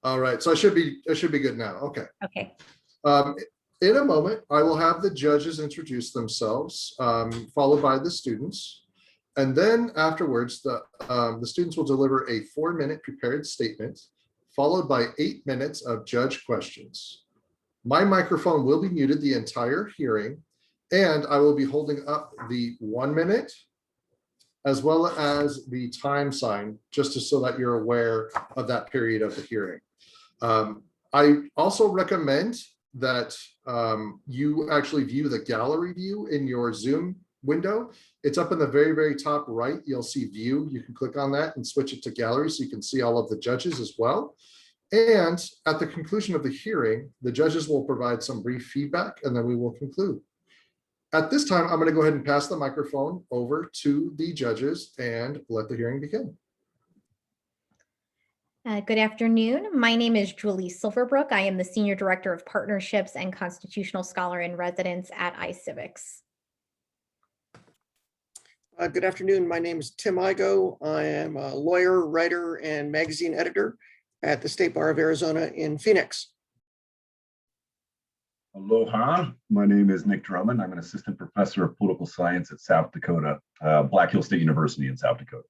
All right, so I should be good now. Okay. Okay. In a moment, I will have the judges introduce themselves, followed by the students. And then afterwards, the students will deliver a 4-minute prepared statement, followed by 8 minutes of judge questions. My microphone will be muted the entire hearing, and I will be holding up the 1 minute as well as the time sign, just so that you're aware of that period of the hearing. I also recommend that you actually view the gallery view in your Zoom window. It's up in the very, very top right. You'll see view. You can click on that and switch it to gallery so you can see all of the judges as well. And at the conclusion of the hearing, the judges will provide some brief feedback, and then we will conclude. At this time, I'm going to go ahead and pass the microphone over to the judges and let the hearing begin. Good afternoon. My name is Julie Silverbrook. I am the Senior Director of Partnerships and Constitutional Scholar in Residence at iCivics. Good afternoon. My name is Tim Igo. I am a lawyer, writer, and magazine editor at the State Bar of Arizona in Phoenix. Aloha. My name is Nick Drummond. I'm an assistant professor of political science at South Dakota, Black Hill State University in South Dakota.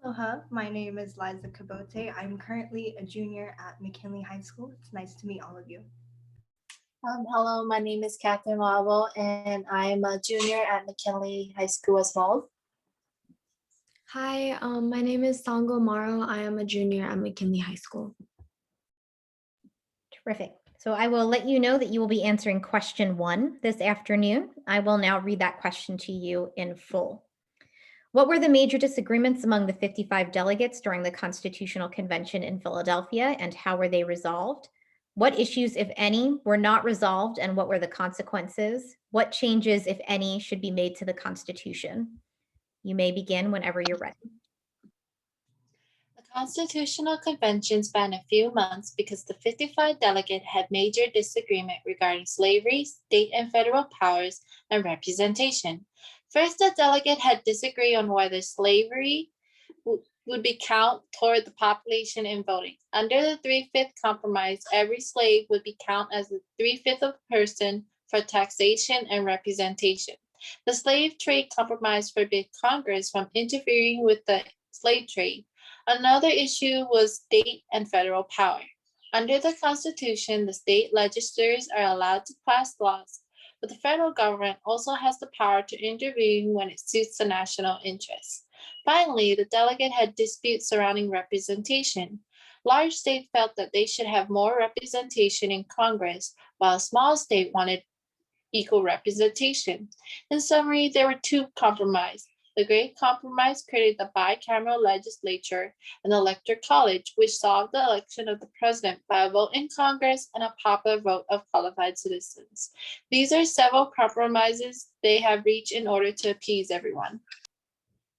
Aloha, my name is Liza Cabote. I'm currently a junior at McKinley High School. It's nice to meet all of you. Hello, my name is Catherine Wabo, and I'm a junior at McKinley High School as well. Hi, my name is Sango Maro. I am a junior at McKinley High School. Terrific. So I will let you know that you will be answering question 1 this afternoon. I will now read that question to you in full. What were the major disagreements among the 55 delegates during the Constitutional Convention in Philadelphia, and how were they resolved? What issues, if any, were not resolved, and what were the consequences? What changes, if any, should be made to the Constitution? You may begin whenever you're ready. The Constitutional Convention spanned a few months because the 55 delegates had major disagreement regarding slavery, state and federal powers, and representation. First, the delegate had disagreed on whether slavery would be counted toward the population in voting. Under the 3/5 compromise, every slave would be counted as a 3/5 of a person for taxation and representation. The slave trade compromise forbid Congress from interfering with the slave trade. Another issue was state and federal power. Under the Constitution, the state legislatures are allowed to pass laws, but the federal government also has the power to intervene when it suits the national interest. Finally, the delegate had disputes surrounding representation. Large states felt that they should have more representation in Congress, while a small state wanted equal representation. In summary, there were 2 compromises. The Great Compromise created the bicameral legislature and the electoral college, which solved the election of the president by a vote in Congress and a popular vote of qualified citizens. These are several compromises they have reached in order to appease everyone.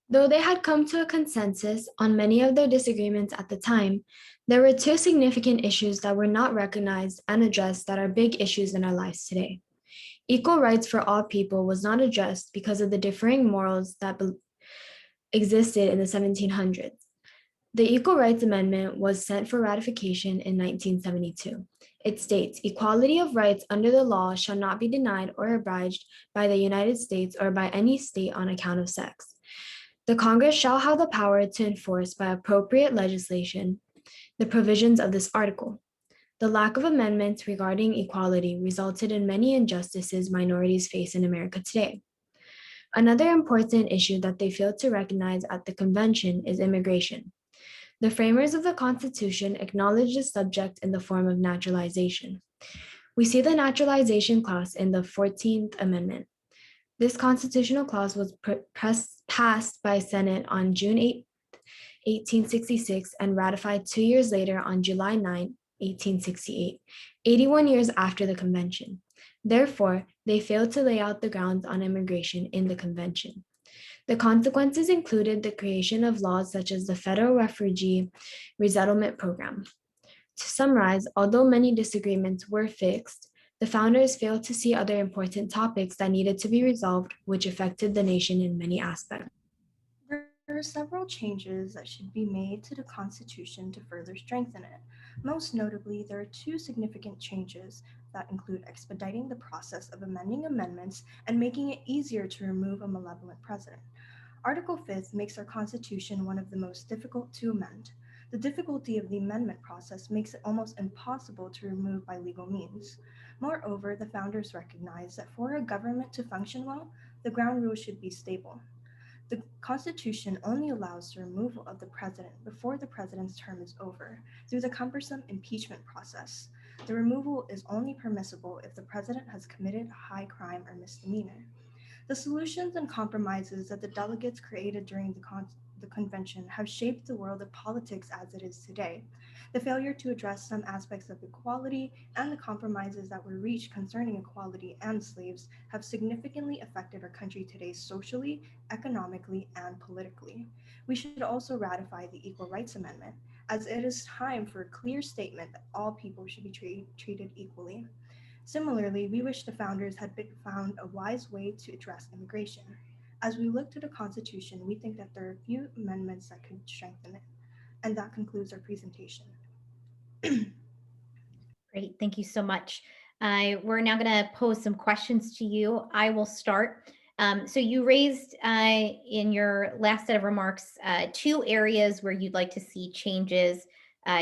Though they had come to a consensus on many of their disagreements at the time, there were 2 significant issues that were not recognized and addressed that are big issues in our lives today. Equal rights for all people was not addressed because of the differing morals that existed in the 1700s. The Equal Rights Amendment was sent for ratification in 1972. It states, equality of rights under the law shall not be denied or abridged by the United States or by any state on account of sex. The Congress shall have the power to enforce by appropriate legislation the provisions of this article. The lack of amendments regarding equality resulted in many injustices minorities face in America today. Another important issue that they failed to recognize at the convention is immigration. The framers of the Constitution acknowledged the subject in the form of naturalization. We see the naturalization clause in the 14th Amendment. This constitutional clause was passed by Senate on June 8, 1866, and ratified 2 years later on July 9, 1868, 81 years after the convention. Therefore, they failed to lay out the grounds on immigration in the convention. The consequences included the creation of laws such as the Federal Refugee Resettlement Program. To summarize, although many disagreements were fixed, the founders failed to see other important topics that needed to be resolved, which affected the nation in many aspects. are several changes that should be made to the Constitution to further strengthen it. Most notably, there are two significant changes that include expediting the process of amending amendments and making it easier to remove a malevolent president. Article 5th makes our Constitution one of the most difficult to amend. The difficulty of the amendment process makes it almost impossible to remove by legal means. Moreover, the founders recognized that for a government to function well, the ground rules should be stable. The Constitution only allows the removal of the president before the president's term is over through the cumbersome impeachment process. The removal is only permissible if the president has committed a high crime or misdemeanor. The solutions and compromises that the delegates created during the convention have shaped the world of politics as it is today. The failure to address some aspects of equality and the compromises that were reached concerning equality and slaves have significantly affected our country today socially, economically, and politically. We should also ratify the Equal Rights Amendment, as it is time for a clear statement that all people should be treated equally. Similarly, we wish the founders had found a wise way to address immigration. As we look to the Constitution, we think that there are a few amendments that could strengthen it. And that concludes our presentation. Great, thank you so much. We're now going to pose some questions to you. I will start. So you raised in your last set of remarks two areas where you'd like to see changes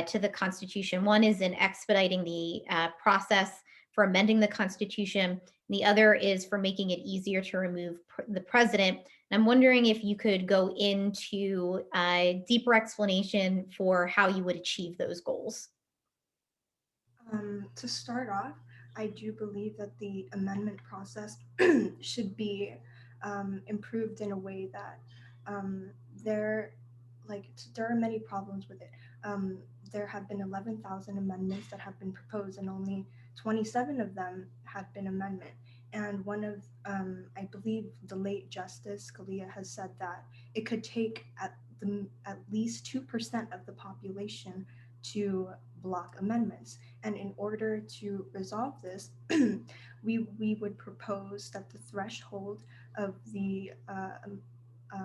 to the Constitution. One is in expediting the process for amending the Constitution. The other is for making it easier to remove the president. And I'm wondering if you could go into a deeper explanation for how you would achieve those goals. To start off, I do believe that the amendment process should be improved in a way that there are many problems with it. There have been 11,000 amendments that have been proposed, and only 27 of them have been amendment. And one of, I believe, the late Justice Scalia has said that it could take at least 2% of the population to block amendments. And in order to resolve this, we would propose that the threshold of the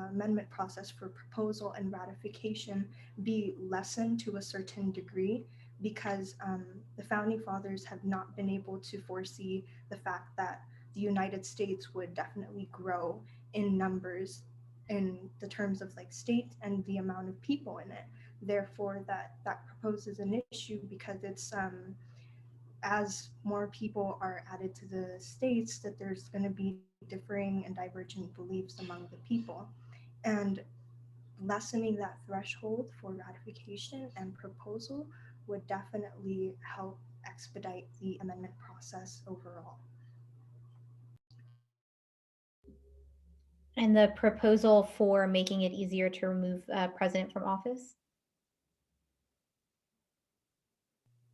amendment process for proposal and ratification be lessened to a certain degree, because the founding fathers have not been able to foresee the fact that the United States would definitely grow in numbers in the terms of like state and the amount of people in it. Therefore, that proposes an issue, because it's as more people are added to the states, that there's going to be differing and divergent beliefs among the people. And lessening that threshold for ratification and proposal would definitely help expedite the amendment process overall. And the proposal for making it easier to remove president from office?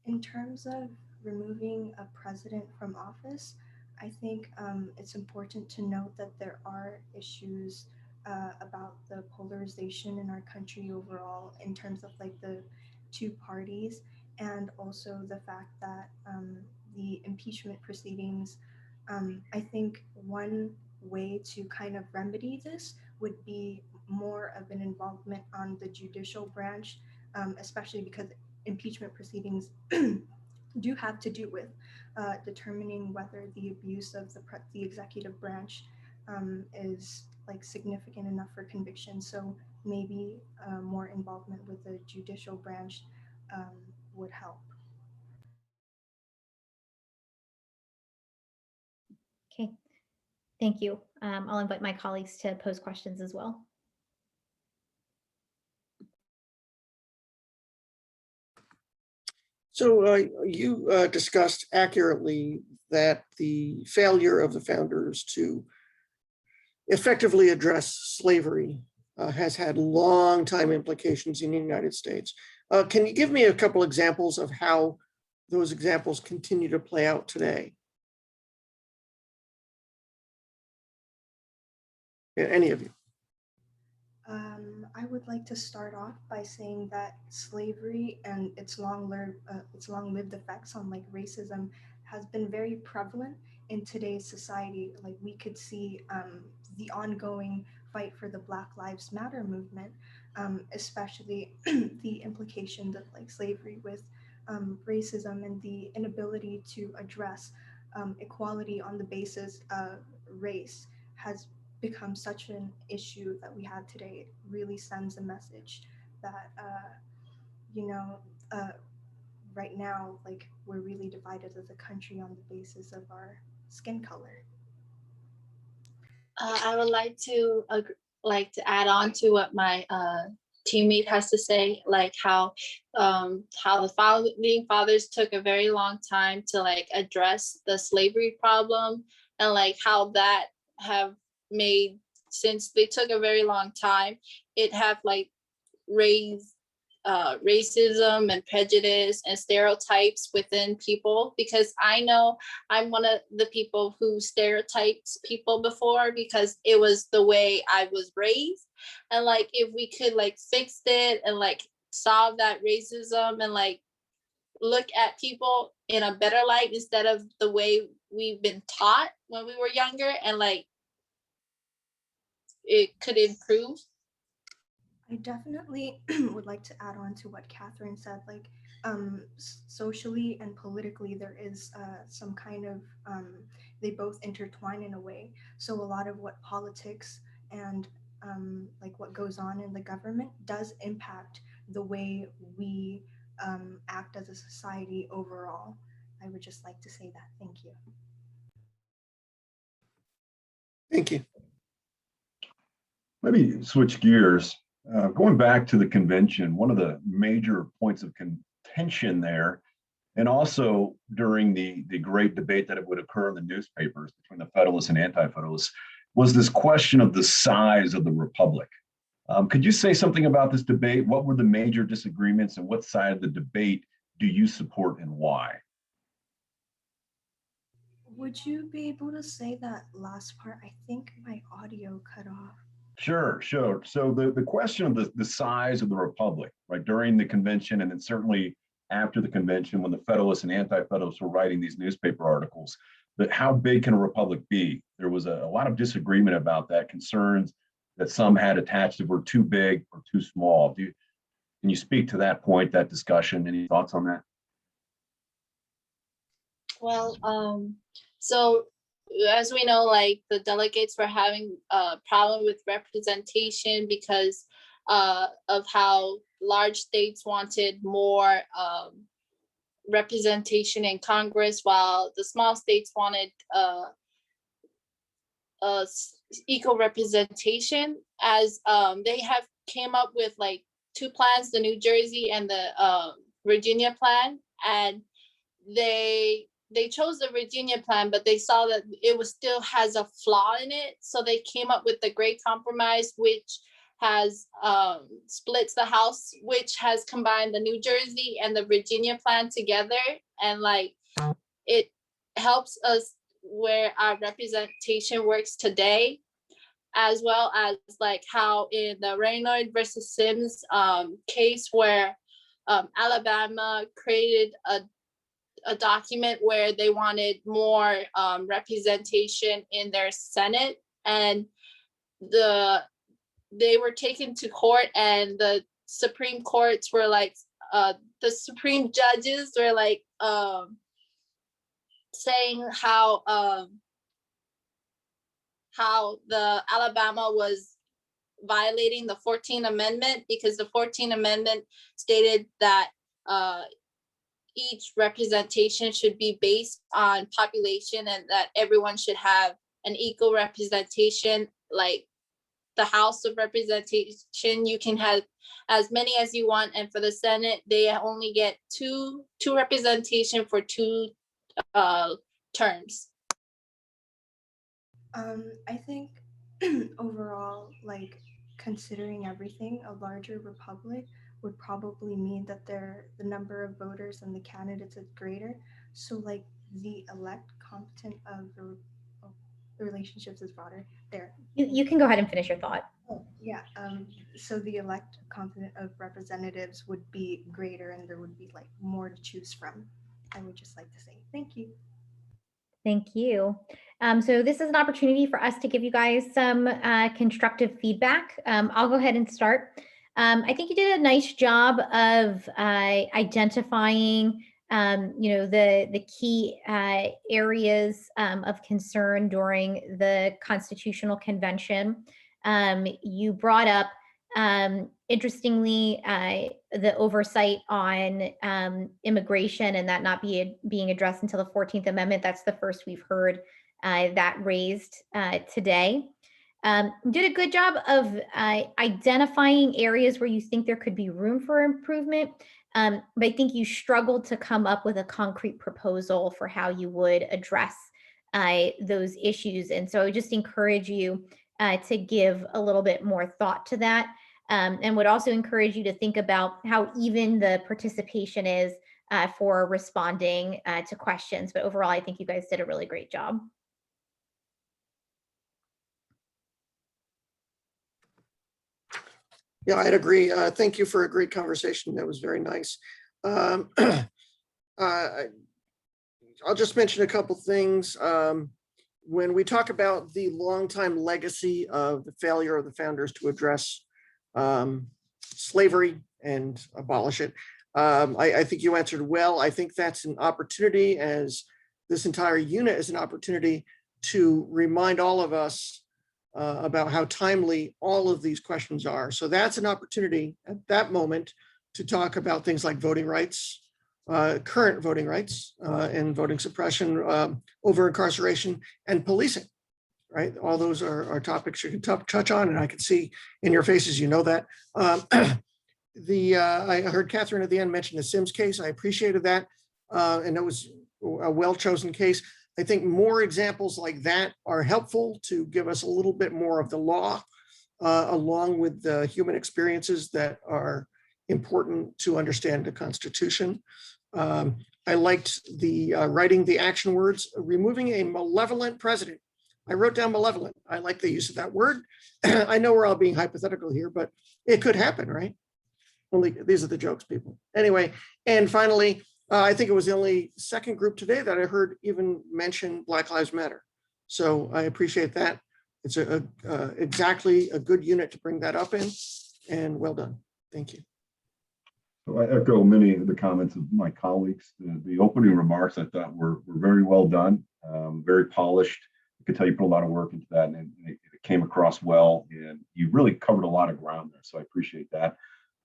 In terms of removing a president from office, I think it's important to note that there are issues about the polarization in our country overall, in terms of like the two parties, and also the fact that the impeachment proceedings, I think one way to kind of remedy this would be more of an involvement on the judicial branch, especially because impeachment proceedings do have to do with determining whether the abuse of the executive branch is like significant enough for conviction. So maybe more involvement with the judicial branch would help. Okay, thank you. I'll invite my colleagues to pose questions as well. So you discussed accurately that the failure of the founders to effectively address slavery has had long time implications in the United States. Can you give me a couple examples of how those examples continue to play out today? Any of you? I would like to start off by saying that slavery and its long-lived effects on like racism has been very prevalent in today's society. Like we could see the ongoing fight for the Black Lives Matter movement, especially the implications of like slavery with racism and the inability to address equality on the basis of race has become such an issue that we have today. It really sends a message that you know uh, right now, like we're really divided as a country on the basis of our skin color. I would like to add on to what my teammate has to say, like how the founding fathers took a very long time to like address the slavery problem, and like how that have made, since they took a very long time, it have like raised racism and prejudice and stereotypes within people, because I know I'm one of the people who stereotypes people before because it was the way I was raised. And like if we could like fix it and like solve that racism and like look at people in a better light instead of the way we've been taught when we were younger, and like it could improve. I definitely would like to add on to what Catherine said. Like, socially and politically, there is some kind of they both intertwine in a way. So a lot of what politics and like what goes on in the government does impact the way we act as a society overall. I would just like to say that. Thank you. Thank you. Let me switch gears. Going back to the convention, one of the major points of contention there, and also during the great debate that it would occur in the newspapers between the Federalists and Anti-Federalists, was this question of the size of the Republic. Could you say something about this debate? What were the major disagreements, and what side of the debate do you support and why? Would you be able to say that last part? I think my audio cut off. Sure. So the question of the size of the Republic, right, during the convention, and then certainly after the convention when the Federalists and Anti-Federalists were writing these newspaper articles, that how big can a republic be? There was a lot of disagreement about that, concerns that some had attached that were too big or too small. Can you speak to that point, that discussion? Any thoughts on that? Well, so as we know, like the delegates were having a problem with representation because of how large states wanted more representation in Congress, while the small states wanted equal representation. As they have came up with like two plans, the New Jersey and the Virginia plan, and they chose the Virginia plan, but they saw that it was still has a flaw in it. So they came up with the Great Compromise, which has splits the House, which has combined the New Jersey and the Virginia plan together. And like it helps us where our representation works today, as well as like how in the Reynold versus Sims case where Alabama created a document where they wanted more representation in their Senate, and they were taken to court, and the Supreme Courts were like the Supreme judges were like saying how the Alabama was violating the 14th Amendment, because the 14th Amendment stated that each representation should be based on population and that everyone should have an equal representation. Like the House of Representation, you can have as many as you want, and for the Senate, they only get two representation for two terms. I think overall, like considering everything, a larger republic would probably mean that the number of voters and the candidates is greater. So like the elect competent of the relationships is broader. There. You can go ahead and finish your thought. Oh, yeah. So the elect competent of representatives would be greater, and there would be like more to choose from. I would just like to say thank you. Thank you. So this is an opportunity for us to give you guys some constructive feedback. I'll go ahead and start. I think you did a nice job of identifying, the key areas of concern during the Constitutional Convention. You brought up, interestingly, the oversight on immigration and that not being addressed until the 14th Amendment. That's the first we've heard that raised today. Did a good job of identifying areas where you think there could be room for improvement. But I think you struggled to come up with a concrete proposal for how you would address those issues. And so I would just encourage you to give a little bit more thought to that, and would also encourage you to think about how even the participation is for responding to questions. But overall, I think you guys did a really great job. Yeah, I'd agree. Thank you for a great conversation. That was very nice. I'll just mention a couple things. When we talk about the longtime legacy of the failure of the founders to address slavery and abolish it, I think you answered well. I think that's an opportunity, as this entire unit is an opportunity to remind all of us about how timely all of these questions are. So that's an opportunity at that moment to talk about things like voting rights, current voting rights, and voting suppression, over incarceration, and policing, right? All those are topics you can touch on, and I can see in your faces, you know that. I heard Catherine at the end mention the Sims case. I appreciated that, and it was a well-chosen case. I think more examples like that are helpful to give us a little bit more of the law, along with the human experiences that are important to understand the Constitution. I liked the writing the action words, removing a malevolent president. I wrote down malevolent. I like the use of that word. I know we're all being hypothetical here, but it could happen, right? Only these are the jokes, people. Anyway, and finally, I think it was the only second group today that I heard even mention Black Lives Matter. So I appreciate that. It's exactly a good unit to bring that up in, and well done. Thank you. So I echo many of the comments of my colleagues. The opening remarks I thought were very well done, very polished. I could tell you put a lot of work into that, and it came across well, and you really covered a lot of ground there. So I appreciate that.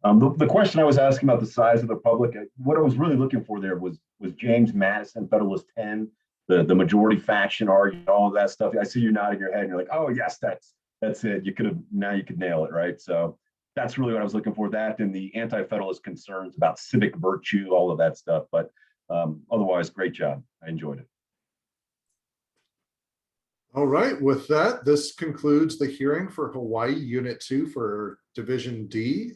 The question I was asking about the size of the public, what I was really looking for there was James Madison, Federalist 10, the majority faction argument, all of that stuff. I see you nodding your head and you're like, oh yes, that's it. You could nail it, right? So that's really what I was looking for, that and the anti-federalist concerns about civic virtue, all of that stuff. But otherwise, great job. I enjoyed it. All right, with that, this concludes the hearing for Hawaii Unit 2 for Division D.